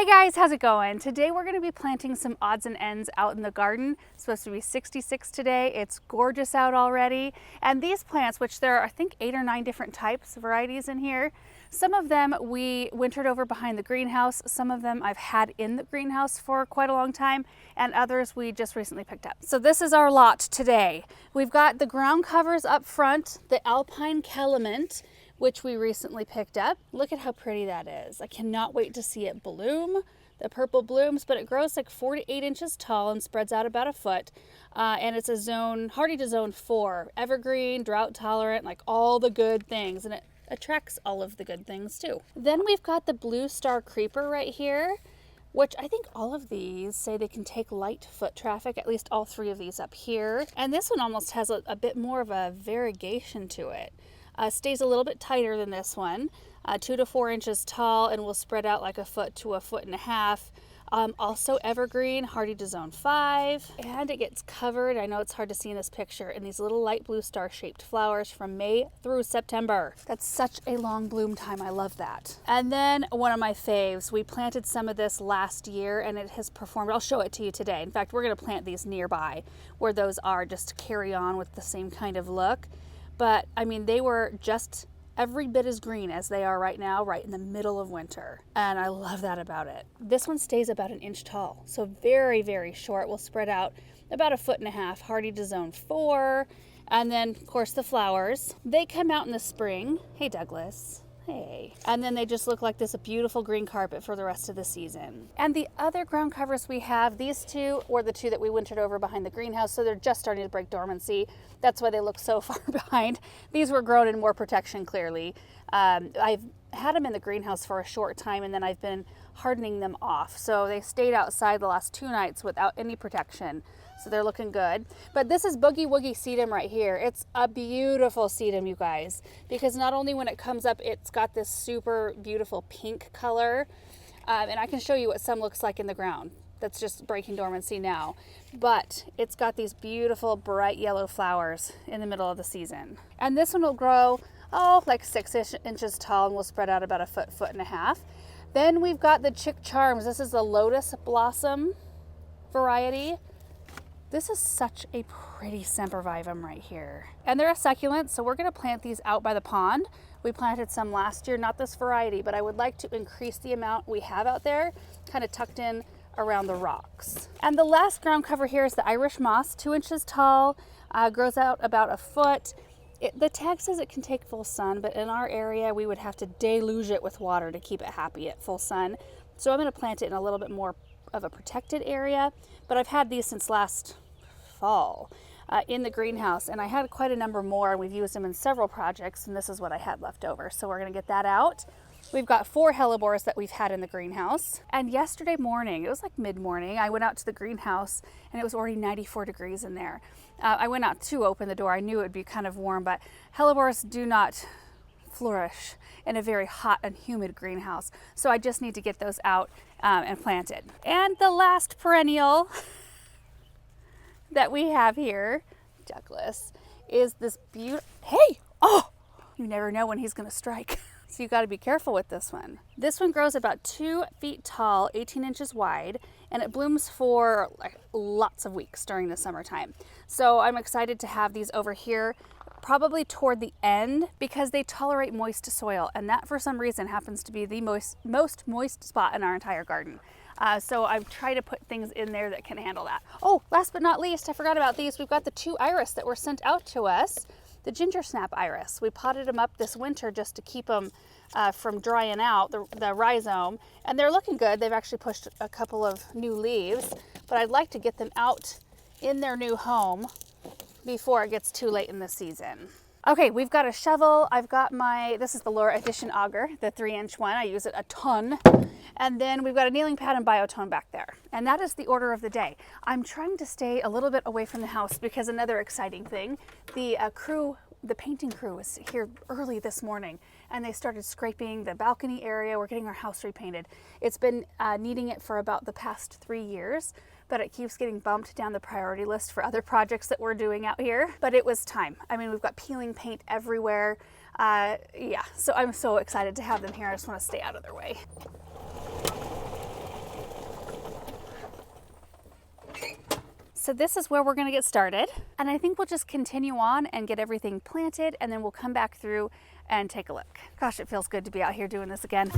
Hey guys, how's it going? Today we're going to be planting some odds and ends out in the garden. It's supposed to be 66 today. It's gorgeous out already. And these plants, which there are I think 8 or 9 different types, varieties in here. Some of them we wintered over behind the greenhouse. Some of them I've had in the greenhouse for quite a long time, and others we just recently picked up. So this is our lot today. We've got the ground covers up front, the Alpine Calamint, which we recently picked up. Look at how pretty that is. I cannot wait to see it bloom. The purple blooms, but it grows like 4 to 8 inches tall and spreads out about a foot. And it's a zone, hardy to zone 4, evergreen, drought tolerant, like all the good things. And it attracts all of the good things too. Then we've got the blue star creeper right here, which I think all of these say they can take light foot traffic, at least all 3 of these up here. And this one almost has a bit more of a variegation to it. Stays a little bit tighter than this one, 2 to 4 inches tall, and will spread out like a foot to a foot and a half. Also evergreen, hardy to zone 5, and it gets covered, I know it's hard to see in this picture, in these little light blue star shaped flowers from May through September. That's such a long bloom time, I love that. And then one of my faves, we planted some of this last year and it has performed. I'll show it to you today. In fact, we're going to plant these nearby where those are, just to carry on with the same kind of look. But I mean, they were just every bit as green as they are right now, right in the middle of winter. And I love that about it. This one stays about 1 inch tall, so very, very short. Will spread out about a foot and a half, hardy to zone 4. And then, of course, the flowers. They come out in the spring. Hey, Douglas. Hey. And then they just look like this beautiful green carpet for the rest of the season. And the other ground covers we have, these 2 were the 2 that we wintered over behind the greenhouse, so they're just starting to break dormancy. That's why they look so far behind. These were grown in more protection, clearly. I've had them in the greenhouse for a short time, and then I've been hardening them off. So they stayed outside the last 2 nights without any protection. So they're looking good. But this is Boogie Woogie Sedum right here. It's a beautiful sedum, you guys, because not only when it comes up, it's got this super beautiful pink color. And I can show you what some looks like in the ground. That's just breaking dormancy now. But it's got these beautiful bright yellow flowers in the middle of the season. And this one will grow, like 6 inches tall and will spread out about a foot, foot and a half. Then we've got the Chick Charms. This is the Lotus Blossom variety. This is such a pretty sempervivum right here. And they're a succulent, so we're gonna plant these out by the pond. We planted some last year, not this variety, but I would like to increase the amount we have out there, kind of tucked in around the rocks. And the last ground cover here is the Irish Moss, 2 inches tall, grows out about a foot. The tag says it can take full sun, but in our area, we would have to deluge it with water to keep it happy at full sun. So I'm gonna plant it in a little bit more of a protected area, but I've had these since last fall in the greenhouse, and I had quite a number more, and we've used them in several projects, and this is what I had left over. So we're gonna get that out. We've got 4 hellebores that we've had in the greenhouse. And yesterday morning, it was like mid-morning, I went out to the greenhouse and it was already 94 degrees in there. I went out to open the door. I knew it would be kind of warm, but hellebores do not flourish in a very hot and humid greenhouse. So I just need to get those out and planted. And the last perennial that we have here, Douglas, is this beautiful, hey, you never know when he's gonna strike. So you gotta be careful with this one. This one grows about 2 feet tall, 18 inches wide, and it blooms for like lots of weeks during the summertime. So I'm excited to have these over here, probably toward the end, because they tolerate moist soil, and that for some reason happens to be the most moist spot in our entire garden. So I've tried to put things in there that can handle that. Oh, last but not least, I forgot about these. We've got the 2 iris that were sent out to us, the ginger snap iris. We potted them up this winter just to keep them from drying out, the rhizome, and they're looking good. They've actually pushed a couple of new leaves, but I'd like to get them out in their new home before it gets too late in the season. Okay, we've got a shovel. I've got this is the Laura Edition auger, the 3-inch one. I use it a ton. And then we've got a kneeling pad and biotone back there. And that is the order of the day. I'm trying to stay a little bit away from the house because another exciting thing, the painting crew was here early this morning and they started scraping the balcony area. We're getting our house repainted. It's been needing it for about the past 3 years, but it keeps getting bumped down the priority list for other projects that we're doing out here. But it was time. I mean, we've got peeling paint everywhere. Yeah, so I'm so excited to have them here. I just want to stay out of their way. so this is where we're gonna get started. And I think we'll just continue on and get everything planted, and then we'll come back through and take a look. Gosh, it feels good to be out here doing this again.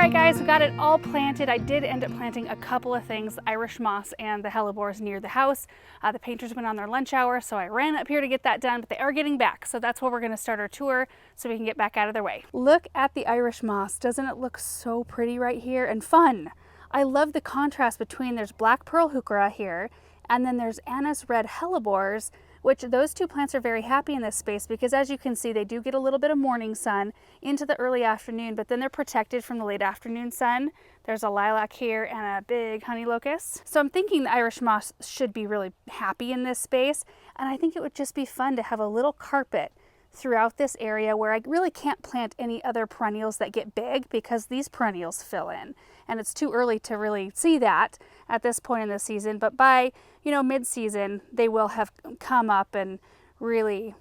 right, guys, we got it all planted. I did end up planting a couple of things, the Irish moss and the hellebores near the house. The painters went on their lunch hour, so I ran up here to get that done, but they are getting back. So that's where we're gonna start our tour so we can get back out of their way. Look at the Irish moss. Doesn't it look so pretty right here and fun? I love the contrast between there's black pearl heuchera here, and then there's anise red hellebores which those two plants are very happy in this space because, as you can see, they do get a little bit of morning sun into the early afternoon, but then they're protected from the late afternoon sun. There's a lilac here and a big honey locust. So I'm thinking the Irish moss should be really happy in this space, and I think it would just be fun to have a little carpet throughout this area where I really can't plant any other perennials that get big because these perennials fill in, and it's too early to really see that at this point in the season. But by, you know, mid-season, they will have come up and really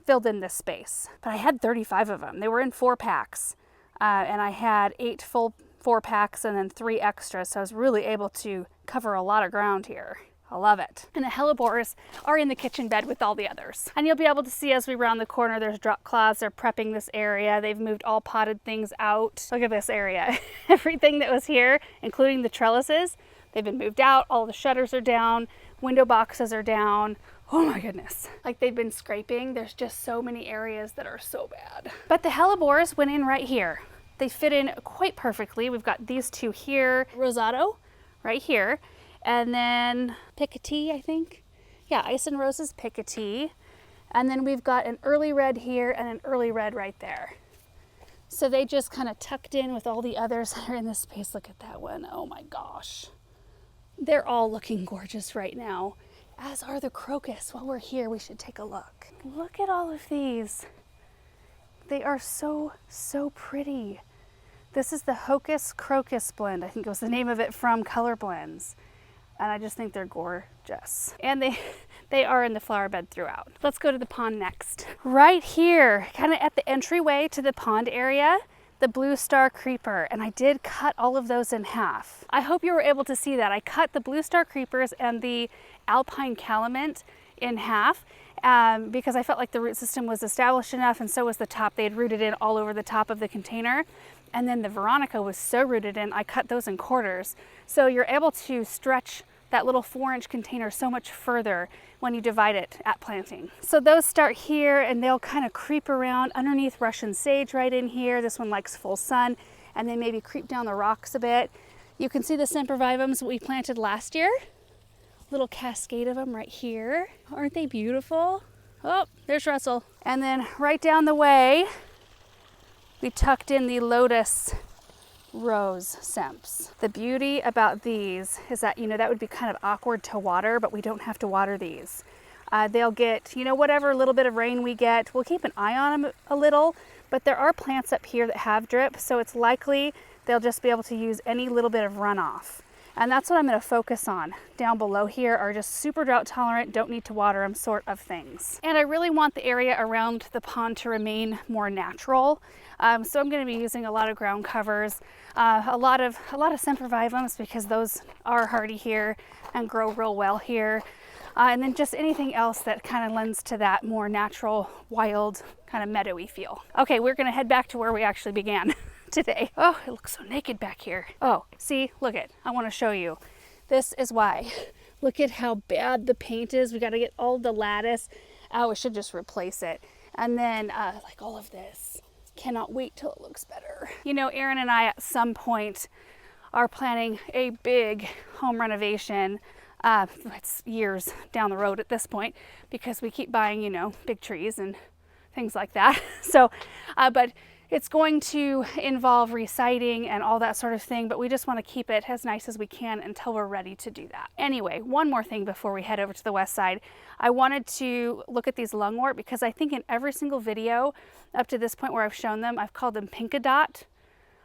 filled in this space. But I had 35 of them. They were in 4-packs, and I had 8 full 4-packs and then 3 extras, so I was really able to cover a lot of ground here. I love it. And the hellebores are in the kitchen bed with all the others. And you'll be able to see as we round the corner, there's drop cloths. They're prepping this area. They've moved all potted things out. Look at this area. Everything that was here, including the trellises, they've been moved out. All the shutters are down. Window boxes are down. Oh my goodness. Like they've been scraping. There's just so many areas that are so bad. But the hellebores went in right here. They fit in quite perfectly. We've got these two here. Rosado right here. And then Picotee, I think. Yeah, Ice and Roses Picotee. And then we've got an early red here and an early red right there. So they just kind of tucked in with all the others that are in this space. Look at that one. Oh my gosh. They're all looking gorgeous right now, as are the crocus. While we're here, we should take a look. Look at all of these. They are so, so pretty. This is the Hocus Crocus blend. I think it was the name of it from Color Blends. And I just think they're gorgeous. And they are in the flower bed throughout. Let's go to the pond next. Right here, kind of at the entryway to the pond area, the Blue Star Creeper. And I did cut all of those in half. I hope you were able to see that. I cut the Blue Star Creepers and the Alpine Calamint in half because I felt like the root system was established enough, and so was the top. They had rooted in all over the top of the container. And then the Veronica was so rooted in, I cut those in quarters. So you're able to stretch that little 4-inch container so much further when you divide it at planting. So those start here and they'll kind of creep around underneath Russian sage right in here. This one likes full sun, and then maybe creep down the rocks a bit. You can see the sempervivums we planted last year. Little cascade of them right here. Aren't they beautiful? Oh, there's Russell. And then right down the way, we tucked in the Lotus Rose Semps. The beauty about these is that, you know, that would be kind of awkward to water, but we don't have to water these. They'll get, you know, whatever little bit of rain we get. We'll keep an eye on them a little, but there are plants up here that have drip, so it's likely they'll just be able to use any little bit of runoff. And that's what I'm going to focus on. Down below here are just super drought tolerant, don't need to water them sort of things. And I really want the area around the pond to remain more natural. So I'm going to be using a lot of ground covers, a lot of sempervivums because those are hardy here and grow real well here. And then just anything else that kind of lends to that more natural, wild, kind of meadowy feel. Okay, we're going to head back to where we actually began today. Oh, it looks so naked back here. Oh, see, look it. I want to show you. This is why. Look at how bad the paint is. We got to get all the lattice. Oh, we should just replace it. And then like all of this. Cannot wait till it looks better. You know, Erin and I at some point are planning a big home renovation. It's years down the road at this point because we keep buying, you know, big trees and things like that. So, but it's going to involve reciting and all that sort of thing, but we just want to keep it as nice as we can until we're ready to do that. Anyway, one more thing before we head over to the west side. I wanted to look at these lungwort because I think in every single video up to this point where I've shown them, I've called them Pinkadot.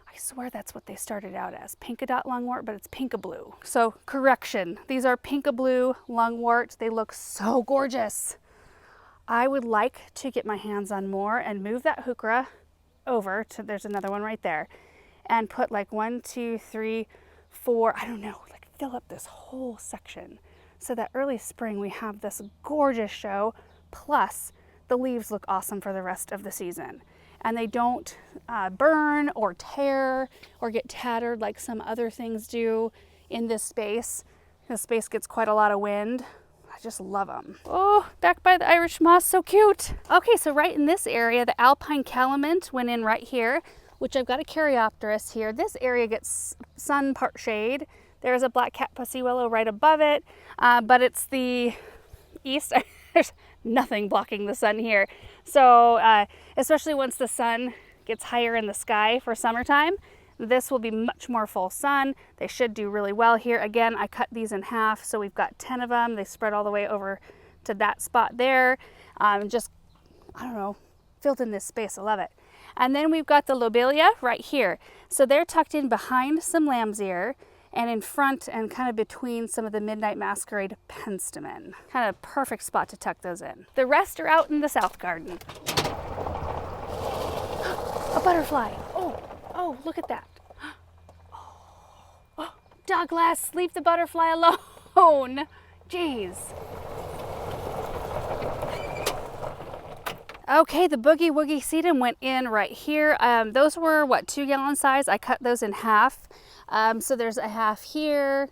I swear that's what they started out as, Pinkadot lungwort, but it's Pinkablu. So correction, these are Pinkablu lungwort. They look so gorgeous. I would like to get my hands on more and move that heuchera over to, there's another one right there, and put like 1, 2, 3, 4, I don't know, like fill up this whole section so that early spring we have this gorgeous show, plus the leaves look awesome for the rest of the season. And they don't burn or tear or get tattered like some other things do in this space. This space gets quite a lot of wind. I just love them. Oh, back by the Irish moss, so cute. Okay, so right in this area, the Alpine Calamint went in right here, which I've got a Caryopteris here. This area gets sun part shade. There's a black cat pussy willow right above it, but it's the east. There's nothing blocking the sun here. So especially once the sun gets higher in the sky for summertime, this will be much more full sun. They should do really well here. Again, I cut these in half, so we've got 10 of them. They spread all the way over to that spot there. Just, I don't know, filled in this space. I love it. And then we've got the lobelia right here. So they're tucked in behind some lamb's ear and in front and kind of between some of the Midnight Masquerade penstemon. Kind of perfect spot to tuck those in. The rest are out in the south garden. A butterfly. Oh, look at that. Oh, Douglas, leave the butterfly alone. Jeez. Okay, the Boogie Woogie Sedum went in right here. Those were, what, 2 gallon size? I cut those in half. So there's a half here,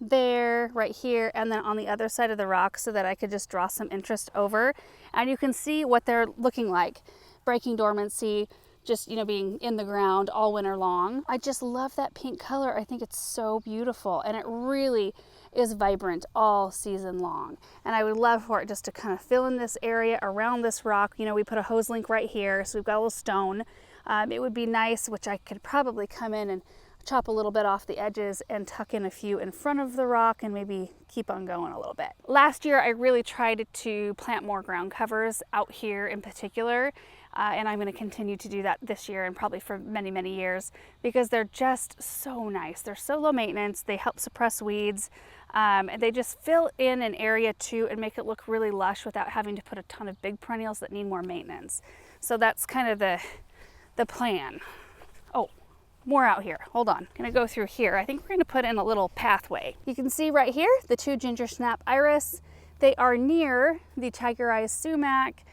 there, right here, and then on the other side of the rock so that I could just draw some interest over. And you can see what they're looking like. Breaking dormancy, just, you know, being in the ground all winter long. I just love that pink color. I think it's so beautiful, and it really is vibrant all season long. And I would love for it just to kind of fill in this area around this rock. You know, we put a hose link right here, so we've got a little stone. It would be nice, which I could probably come in and chop a little bit off the edges and tuck in a few in front of the rock and maybe keep on going a little bit. Last year, I really tried to plant more ground covers out here in particular. And I'm going to continue to do that this year and probably for many, many years because they're just so nice. They're so low maintenance. They help suppress weeds. And they just fill in an area too and make it look really lush without having to put a ton of big perennials that need more maintenance. So that's kind of the plan. Oh, more out here. Hold on. I'm going to go through here. I think we're going to put in a little pathway. You can see right here the 2 ginger snap iris. They are near the tiger eyes sumac.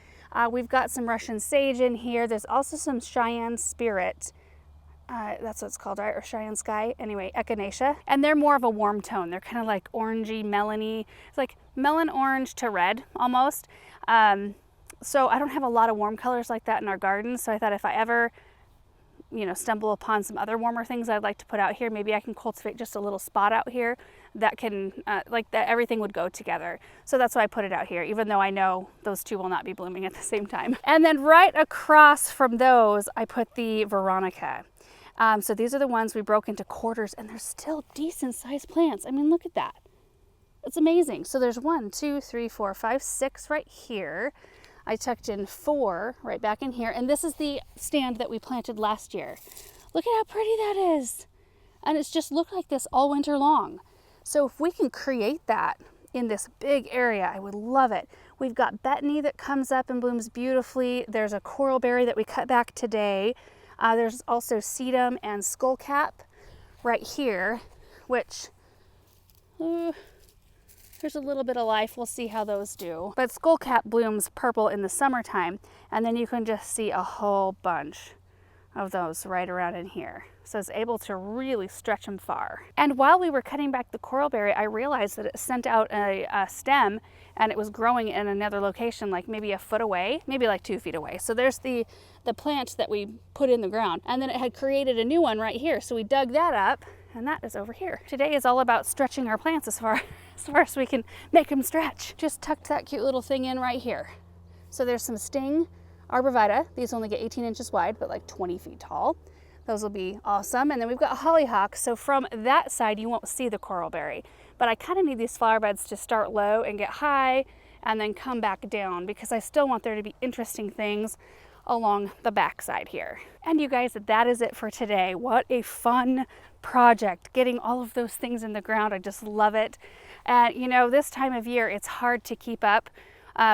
We've got some Russian sage in here. There's also some Cheyenne spirit. That's what it's called, right? Or Cheyenne sky. Anyway, echinacea. And they're more of a warm tone. They're kind of like orangey, melony. It's like melon orange to red almost. So I don't have a lot of warm colors like that in our garden. So I thought if I ever, you know, stumble upon some other warmer things I'd like to put out here, maybe I can cultivate just a little spot out here that can, like that everything would go together. So that's why I put it out here, even though I know those 2 will not be blooming at the same time. And then right across from those, I put the Veronica. So these are the ones we broke into quarters, and they're still decent sized plants. I mean, look at that. It's amazing. So there's 1, 2, 3, 4, 5, 6 right here. I tucked in 4 right back in here. And this is the stand that we planted last year. Look at how pretty that is. And it's just looked like this all winter long. So if we can create that in this big area, I would love it. We've got betony that comes up and blooms beautifully. There's a coral berry that we cut back today. There's also sedum and skullcap right here, which there's a little bit of life. We'll see how those do. But skullcap blooms purple in the summertime, and then you can just see a whole bunch of those right around in here. So it's able to really stretch them far. And while we were cutting back the coral berry, I realized that it sent out a stem, and it was growing in another location, like maybe a foot away, maybe like 2 feet away. So there's the plant that we put in the ground, and then it had created a new one right here. So we dug that up, and that is over here. Today is all about stretching our plants as far as we can make them stretch. Just tucked that cute little thing in right here. So there's some sting arborvitae. These only get 18 inches wide, but like 20 feet tall. Those will be awesome. And then we've got hollyhock. So from that side, you won't see the coral berry, but I kind of need these flower beds to start low and get high and then come back down because I still want there to be interesting things along the back side here. And you guys, that is it for today. What a fun project, getting all of those things in the ground. I just love it. And you know, this time of year, it's hard to keep up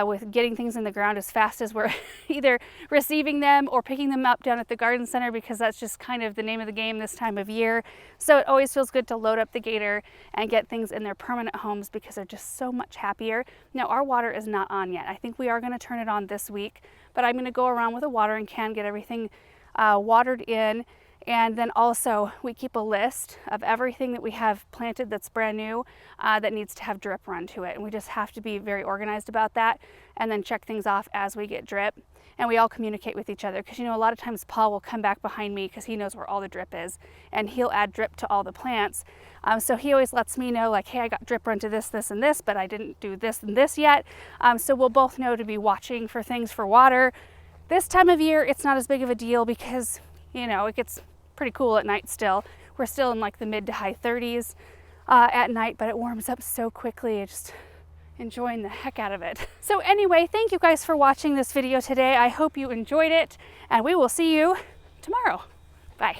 with getting things in the ground as fast as we're either receiving them or picking them up down at the garden center, because that's just kind of the name of the game this time of year. So it always feels good to load up the gator and get things in their permanent homes because they're just so much happier. Now our water is not on yet. I think we are going to turn it on this week, but I'm going to go around with a watering can, get everything watered in, And then also we keep a list of everything that we have planted that's brand new that needs to have drip run to it. And we just have to be very organized about that and then check things off as we get drip. And we all communicate with each other because, you know, a lot of times Paul will come back behind me because he knows where all the drip is and he'll add drip to all the plants. So he always lets me know, like, hey, I got drip run to this, this, and this, but I didn't do this and this yet. So we'll both know to be watching for things for water. This time of year, it's not as big of a deal because, you know, it gets pretty cool at night still. We're still in like the mid to high 30s at night, but it warms up so quickly. Just enjoying the heck out of it. So anyway, thank you guys for watching this video today. I hope you enjoyed it, and we will see you tomorrow. Bye.